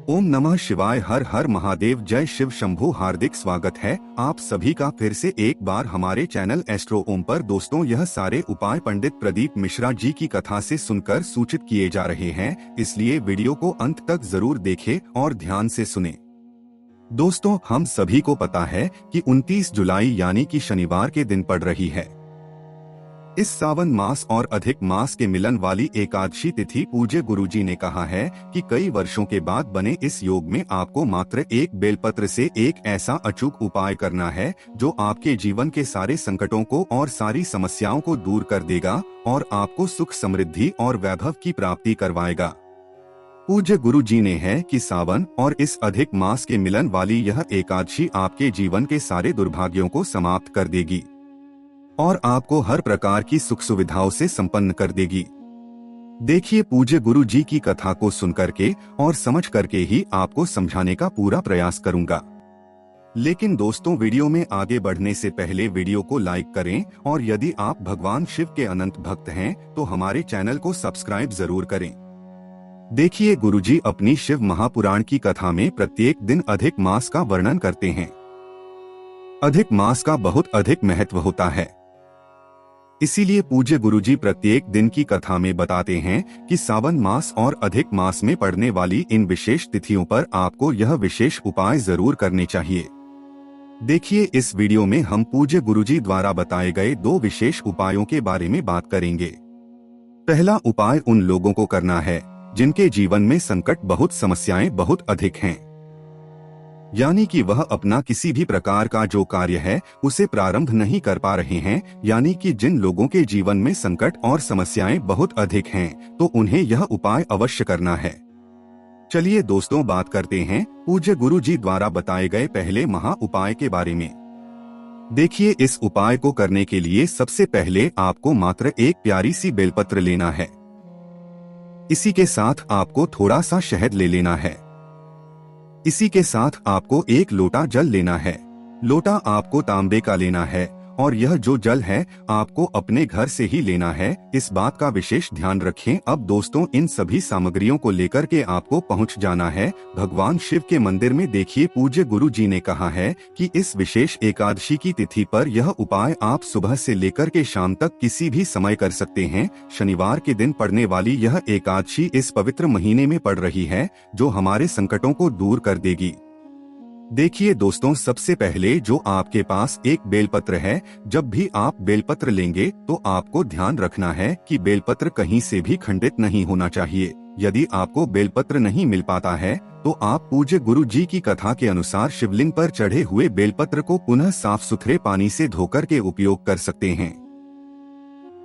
ओम नमः शिवाय। हर हर महादेव। जय शिव शंभू। हार्दिक स्वागत है आप सभी का फिर से एक बार हमारे चैनल एस्ट्रो ओम पर। दोस्तों, यह सारे उपाय पंडित प्रदीप मिश्रा जी की कथा से सुनकर सूचित किए जा रहे हैं, इसलिए वीडियो को अंत तक जरूर देखें और ध्यान से सुने। दोस्तों, हम सभी को पता है कि 29 जुलाई यानी कि शनिवार के दिन पड़ रही है इस सावन मास और अधिक मास के मिलन वाली एकादशी तिथि। पूज्य गुरुजी ने कहा है कि कई वर्षों के बाद बने इस योग में आपको मात्र एक बेलपत्र से एक ऐसा अचूक उपाय करना है जो आपके जीवन के सारे संकटों को और सारी समस्याओं को दूर कर देगा और आपको सुख, समृद्धि और वैभव की प्राप्ति करवाएगा। पूज्य गुरु जी ने है कि सावन और इस अधिक मास के मिलन वाली यह एकादशी आपके जीवन के सारे दुर्भाग्यों को समाप्त कर देगी और आपको हर प्रकार की सुख सुविधाओं से संपन्न कर देगी। देखिए, पूज्य गुरु जी की कथा को सुन करके और समझ करके ही आपको समझाने का पूरा प्रयास करूंगा। लेकिन दोस्तों, वीडियो में आगे बढ़ने से पहले वीडियो को लाइक करें और यदि आप भगवान शिव के अनंत भक्त हैं तो हमारे चैनल को सब्सक्राइब जरूर करें। देखिए, गुरुजी अपनी शिव महापुराण की कथा में प्रत्येक दिन अधिक मास का वर्णन करते हैं। अधिक मास का बहुत अधिक महत्व होता है, इसीलिए पूज्य गुरुजी प्रत्येक दिन की कथा में बताते हैं कि सावन मास और अधिक मास में पड़ने वाली इन विशेष तिथियों पर आपको यह विशेष उपाय जरूर करने चाहिए। देखिए, इस वीडियो में हम पूज्य गुरुजी द्वारा बताए गए 2 विशेष उपायों के बारे में बात करेंगे। पहला उपाय उन लोगों को करना है जिनके जीवन में संकट, बहुत समस्याएं बहुत अधिक हैं, यानी कि वह अपना किसी भी प्रकार का जो कार्य है उसे प्रारंभ नहीं कर पा रहे हैं। यानी कि जिन लोगों के जीवन में संकट और समस्याएं बहुत अधिक हैं, तो उन्हें यह उपाय अवश्य करना है। चलिए दोस्तों, बात करते हैं पूज्य गुरु जी द्वारा बताए गए पहले महा उपाय के बारे में। देखिए, इस उपाय को करने के लिए सबसे पहले आपको मात्र एक प्यारी सी बेलपत्र लेना है। इसी के साथ आपको थोड़ा सा शहद ले लेना है। इसी के साथ आपको एक लोटा जल लेना है। लोटा आपको तांबे का लेना है और यह जो जल है आपको अपने घर से ही लेना है, इस बात का विशेष ध्यान रखें। अब दोस्तों, इन सभी सामग्रियों को लेकर के आपको पहुंच जाना है भगवान शिव के मंदिर में। देखिए, पूज्य गुरु जी ने कहा है कि इस विशेष एकादशी की तिथि पर यह उपाय आप सुबह से लेकर के शाम तक किसी भी समय कर सकते हैं। शनिवार के दिन पड़ने वाली यह एकादशी इस पवित्र महीने में पड़ रही है जो हमारे संकटों को दूर कर देगी। देखिए दोस्तों, सबसे पहले जो आपके पास एक बेलपत्र है, जब भी आप बेलपत्र लेंगे तो आपको ध्यान रखना है कि बेलपत्र कहीं से भी खंडित नहीं होना चाहिए। यदि आपको बेलपत्र नहीं मिल पाता है तो आप पूज्य गुरु जी की कथा के अनुसार शिवलिंग पर चढ़े हुए बेलपत्र को पुनः साफ सुथरे पानी से धोकर के उपयोग कर सकते हैं।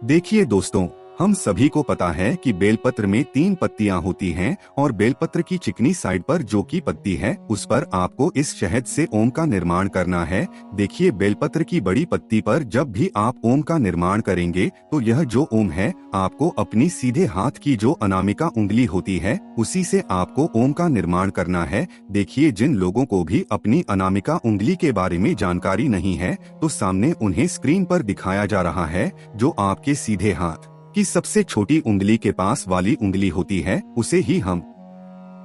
देखिए दोस्तों, हम सभी को पता है कि बेलपत्र में 3 पत्तियां होती हैं और बेलपत्र की चिकनी साइड पर जो की पत्ती है उस पर आपको इस शहद से ओम का निर्माण करना है। देखिए, बेलपत्र की बड़ी पत्ती पर जब भी आप ओम का निर्माण करेंगे तो यह जो ओम है आपको अपनी सीधे हाथ की जो अनामिका उंगली होती है उसी से आपको ओम का निर्माण करना है। देखिए, जिन लोगों को भी अपनी अनामिका उंगली के बारे में जानकारी नहीं है तो सामने उन्हें स्क्रीन पर दिखाया जा रहा है जो आपके सीधे हाथ की सबसे छोटी उंगली के पास वाली उंगली होती है, उसे ही हम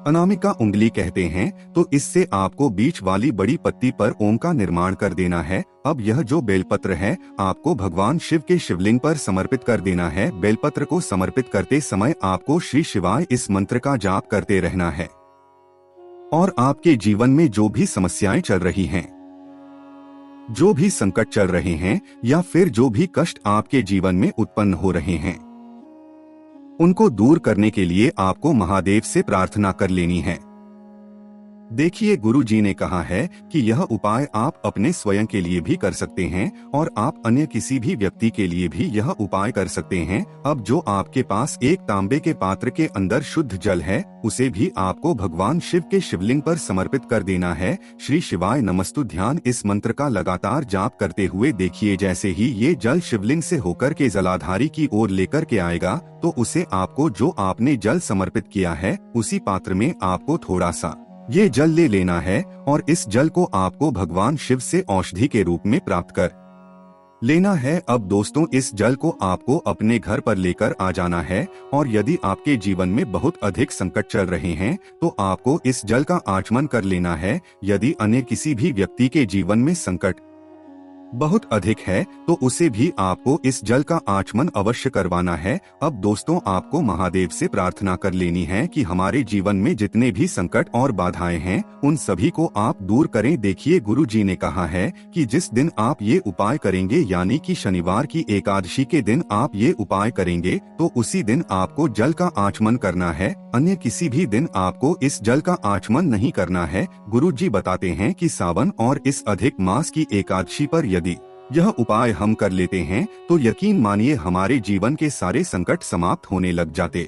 अनामिका उंगली कहते हैं। तो इससे आपको बीच वाली बड़ी पत्ती पर ओम का निर्माण कर देना है। अब यह जो बेलपत्र है आपको भगवान शिव के शिवलिंग पर समर्पित कर देना है। बेलपत्र को समर्पित करते समय आपको श्री शिवाय इस मंत्र का जाप करते रहना है और आपके जीवन में जो भी समस्याएं चल रही हैं, जो भी संकट चल रहे हैं या फिर जो भी कष्ट आपके जीवन में उत्पन्न हो रहे हैं, उनको दूर करने के लिए आपको महादेव से प्रार्थना कर लेनी है। देखिए, गुरु जी ने कहा है कि यह उपाय आप अपने स्वयं के लिए भी कर सकते हैं और आप अन्य किसी भी व्यक्ति के लिए भी यह उपाय कर सकते हैं। अब जो आपके पास एक तांबे के पात्र के अंदर शुद्ध जल है उसे भी आपको भगवान शिव के शिवलिंग पर समर्पित कर देना है। श्री शिवाय नमस्तु ध्यान इस मंत्र का लगातार जाप करते हुए देखिए, जैसे ही ये जल शिवलिंग से होकर के जलाधारी की ओर लेकर के आएगा तो उसे आपको जो आपने जल समर्पित किया है उसी पात्र में आपको थोड़ा सा ये जल ले लेना है और इस जल को आपको भगवान शिव से औषधि के रूप में प्राप्त कर लेना है। अब दोस्तों इस जल को आपको अपने घर पर लेकर आ जाना है और यदि आपके जीवन में बहुत अधिक संकट चल रहे हैं तो आपको इस जल का आचमन कर लेना है। यदि अन्य किसी भी व्यक्ति के जीवन में संकट बहुत अधिक है तो उसे भी आपको इस जल का आचमन अवश्य करवाना है। अब दोस्तों आपको महादेव से प्रार्थना कर लेनी है कि हमारे जीवन में जितने भी संकट और बाधाएं हैं उन सभी को आप दूर करें। देखिए गुरु जी ने कहा है कि जिस दिन आप ये उपाय करेंगे यानी कि शनिवार की एकादशी के दिन आप ये उपाय करेंगे तो उसी दिन आपको जल का आचमन करना है, अन्य किसी भी दिन आपको इस जल का आचमन नहीं करना है। गुरु जी बताते हैं कि सावन और इस अधिक मास की एकादशी पर यदि यह उपाय हम कर लेते हैं तो यकीन मानिए हमारे जीवन के सारे संकट समाप्त होने लग जाते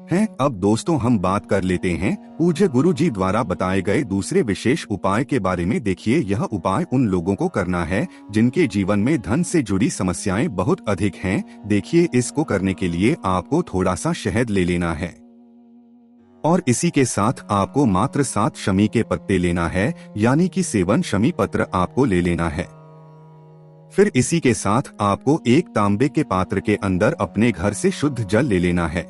हैं। अब दोस्तों हम बात कर लेते हैं पूज्य गुरु जी द्वारा बताए गए दूसरे विशेष उपाय के बारे में। देखिए यह उपाय उन लोगों को करना है जिनके जीवन में धन से जुड़ी समस्याएं बहुत अधिक हैं। देखिए इसको करने के लिए आपको थोड़ा सा शहद ले लेना है और इसी के साथ आपको मात्र 7 शमी के पत्ते लेना है यानी कि 7 शमी पत्र आपको ले लेना है। फिर इसी के साथ आपको एक तांबे के पात्र के अंदर अपने घर से शुद्ध जल ले लेना है।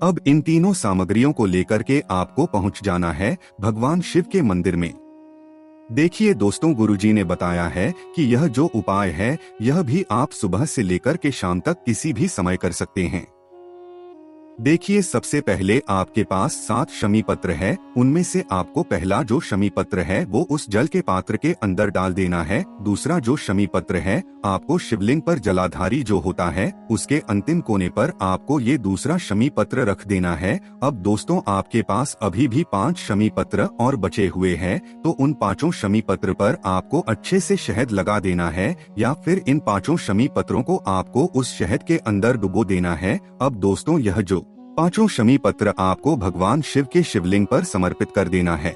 अब इन तीनों सामग्रियों को लेकर के आपको पहुंच जाना है भगवान शिव के मंदिर में। देखिए दोस्तों गुरुजी ने बताया है कि यह जो उपाय है यह भी आप सुबह से लेकर के शाम तक किसी भी समय कर सकते हैं। देखिए सबसे पहले आपके पास 7 शमी पत्र है, उनमें से आपको पहला जो शमी पत्र है वो उस जल के पात्र के अंदर डाल देना है। दूसरा जो शमी पत्र है आपको शिवलिंग पर जलाधारी जो होता है उसके अंतिम कोने पर आपको ये दूसरा शमी पत्र रख देना है। अब दोस्तों आपके पास अभी भी 5 शमी पत्र और बचे हुए हैं तो उन 5 शमी पत्र पर आपको अच्छे से शहद लगा देना है या फिर इन 5 शमी पत्रों को आपको उस शहद के अंदर डुबो देना है। अब दोस्तों यह जो 5 शमी पत्र आपको भगवान शिव के शिवलिंग पर समर्पित कर देना है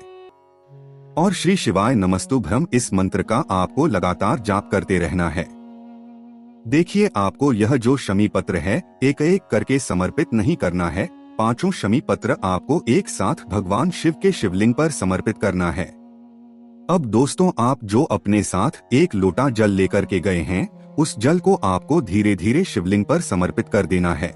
और श्री शिवाय नमस्तुभ्यम इस मंत्र का आपको लगातार जाप करते रहना है। देखिए आपको यह जो शमी पत्र है एक एक करके समर्पित नहीं करना है, 5 शमी पत्र आपको एक साथ भगवान शिव के शिवलिंग पर समर्पित करना है। अब दोस्तों आप जो अपने साथ एक लोटा जल लेकर के गए हैं उस जल को आपको धीरे धीरे शिवलिंग पर समर्पित कर देना है।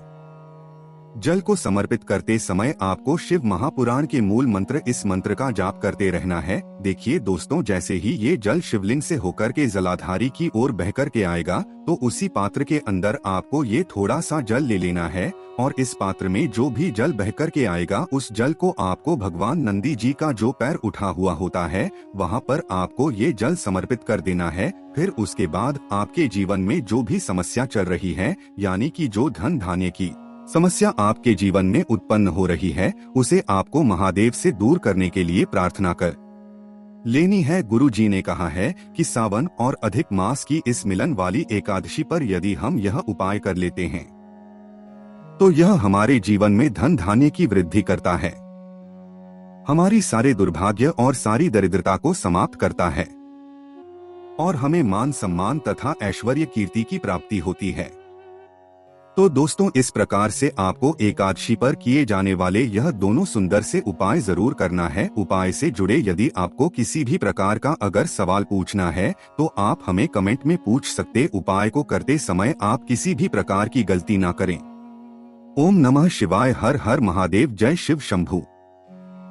जल को समर्पित करते समय आपको शिव महापुराण के मूल मंत्र इस मंत्र का जाप करते रहना है। देखिए दोस्तों जैसे ही ये जल शिवलिंग से होकर के जलाधारी की ओर बहकर के आएगा तो उसी पात्र के अंदर आपको ये थोड़ा सा जल ले लेना है और इस पात्र में जो भी जल बहकर के आएगा उस जल को आपको भगवान नंदी जी का जो पैर उठा हुआ होता है वहाँ पर आपको ये जल समर्पित कर देना है। फिर उसके बाद आपके जीवन में जो भी समस्या चल रही है यानी कि जो धन धान्य की समस्या आपके जीवन में उत्पन्न हो रही है उसे आपको महादेव से दूर करने के लिए प्रार्थना कर लेनी है। गुरु जी ने कहा है कि सावन और अधिक मास की इस मिलन वाली एकादशी पर यदि हम यह उपाय कर लेते हैं तो यह हमारे जीवन में धन धान्य की वृद्धि करता है, हमारी सारे दुर्भाग्य और सारी दरिद्रता को समाप्त करता है और हमें मान सम्मान तथा ऐश्वर्य कीर्ति की प्राप्ति होती है। तो दोस्तों इस प्रकार से आपको एकादशी पर किए जाने वाले यह दोनों सुंदर से उपाय जरूर करना है। उपाय से जुड़े यदि आपको किसी भी प्रकार का अगर सवाल पूछना है तो आप हमें कमेंट में पूछ सकते। उपाय को करते समय आप किसी भी प्रकार की गलती ना करें। ओम नमः शिवाय। हर हर महादेव। जय शिव शंभू।